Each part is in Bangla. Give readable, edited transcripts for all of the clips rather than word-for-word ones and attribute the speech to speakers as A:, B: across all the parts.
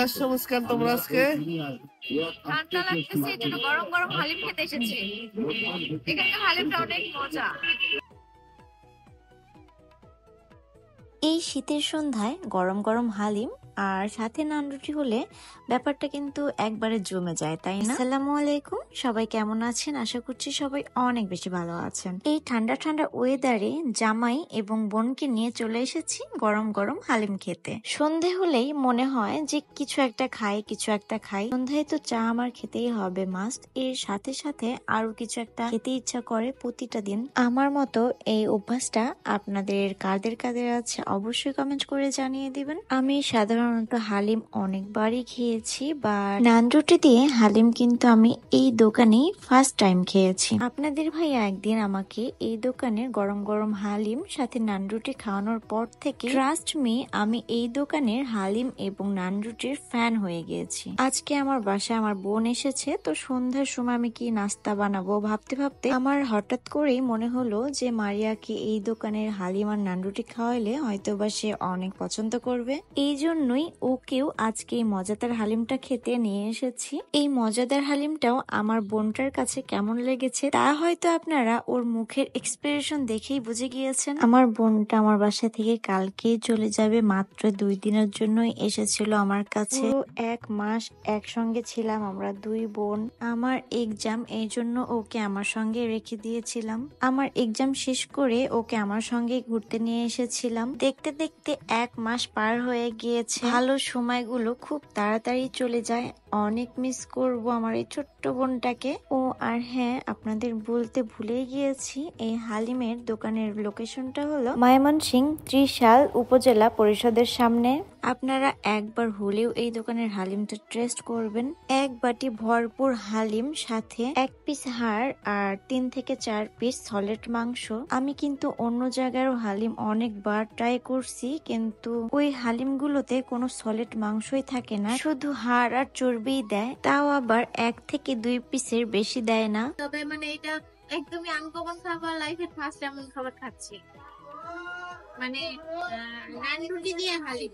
A: আসছো মুস্কান তোমরা আজকে?
B: ঠান্ডা লাগতেছে এই জন্য গরম গরম হালিম খেতে এসেছি। এখানকার হালিমটা অনেক মজা।
C: এই শীতের সন্ধ্যায় গরম গরম হালিম আর সাথে নান রুটি হলে ব্যাপারটা কিন্তু একবারে জমে যায়, তাই না? আসসালামু আলাইকুম, সবাই কেমন আছেন? আশা করছি সবাই অনেক বেশি ভালো আছেন। এই ঠান্ডা ঠান্ডা ওয়েদারে জামাই এবং বোনকে নিয়ে চলে এসেছি গরম গরম হালিম খেতে। সন্ধে হলেই মনে হয় যে কিছু একটা খাই। সন্ধ্যায় তো চা আমার খেতেই হবে মাস্ট। এর সাথে সাথে আরো কিছু একটা খেতে ইচ্ছা করে প্রতিটা দিন। আমার মতো এই অভ্যাসটা আপনাদের কাদের কাদের আছে অবশ্যই কমেন্ট করে জানিয়ে দিবেন। আমি সাধারণত হালিম অনেকবারই খেয়েছি, বা নান রুটি দিয়ে হালিম কিন্তু আমি এই দোকানেই ফার্স্ট টাইম খেয়েছি। আপনাদের ভাইয়া একদিন আমাকে এই দোকানের গরম গরম হালিম সাথে নান রুটি খাওয়ানোর পর থেকে ট্রাস্ট মি আমি এই দোকানের হালিম এবং নান রুটির ফ্যান হয়ে গিয়েছি। আজকে আমার বাসায় আমার বোন এসেছে, তো সন্ধ্যার সময় আমি কি নাস্তা বানাবো ভাবতে ভাবতে আমার হঠাৎ করেই মনে হলো যে মারিয়াকে এই দোকানের হালিম আর নান রুটি খাওয়াইলে হয়তোবা সে অনেক পছন্দ করবে। এই জন্যই ওকেও আজকে এই মজাদার হালিমটা খেতে নিয়ে এসেছি। এই মজাদার হালিমটাও আমার বোনটার কাছে কেমন লেগেছে তা হয়তো আপনারা ওর মুখের এক্সপ্রেশন দেখেই বুঝে গিয়েছেন। আমার বোনটা আমার বাসা থেকে কালকেই চলে যাবে, মাত্র 2 দিনের জন্যই এসেছিল আমার কাছে। পুরো 1 মাস একসঙ্গে ছিলাম আমরা দুই বোন। আমার এক্সাম, এই জন্য ওকে আমার সঙ্গে রেখে দিয়েছিলাম। আমার এক্সাম শেষ করে ওকে আমার সঙ্গে ঘুরতে নিয়ে এসেছিলাম। দেখতে দেখতে 1 মাস পার হয়ে গিয়েছে। ভালো সময়গুলো খুব তাড়াতাড়ি চলে যায়। অনেক মিস করব আমার এই ছোট্ট বোনটাকে। ও আর হ্যাঁ, আপনাদের বলতে ভুলেই গিয়েছি, এই হালিমের দোকানের লোকেশনটা হলো ময়মনসিংহ ত্রিশাল উপজেলা পরিষদের সামনে। আপনারা একবার হলেও এই দোকানের হালিমটা টেস্ট করবেন। 1 বাটি ভরপুর হালিম, সাথে 1 পিস হাড় আর 3 থেকে 4 পিস সলিড মাংস। আমি কিন্তু অন্য জায়গারও হালিম অনেকবার ট্রাই করছি, কিন্তু ওই হালিমগুলোতে কোনো সলিড মাংসই থাকে না, শুধু হাড় আর চর্বিই দেয়, তাও আবার 1 থেকে 2 পিসের বেশি দেয় না।
B: তবে মানে এটা একদমই আনকমন খাবার, লাইফে ফার্স্ট এমন খাবার খাচ্ছি। মানে নান রুটি দিয়ে হালিম।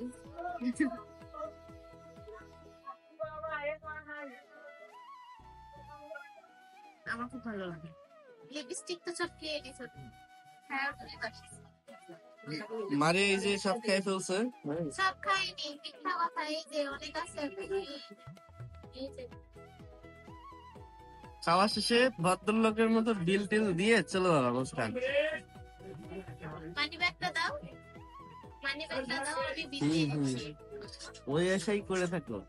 B: আমার খুব ভালো লাগে। লিপস্টিক তো সব খেয়ে গেছে। হ্যাঁ,
A: মারে এই যে সব খেয়ে ফেলছে।
B: সব খাইনি, মিথ্যা কথা, এই যে অনেক আছে। এই যে
A: খাওয়া শেষে ভদ্রলোকের মতো বিল টিল দিয়ে চলে যাবে মুস্কান।
B: মানি ব্যাগটা দাও, মানি ব্যাগটা দাও, আমি বিল দিয়ে দিচ্ছি।
A: ওই আশাই করে থাকলো।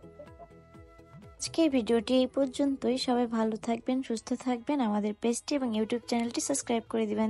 C: আজকের ভিডিওটি এই পর্যন্তই। সবাই ভালো থাকবেন, সুস্থ থাকবেন। আমাদের পেজটি এবং ইউটিউব চ্যানেলটি সাবস্ক্রাইব করে দিবেন।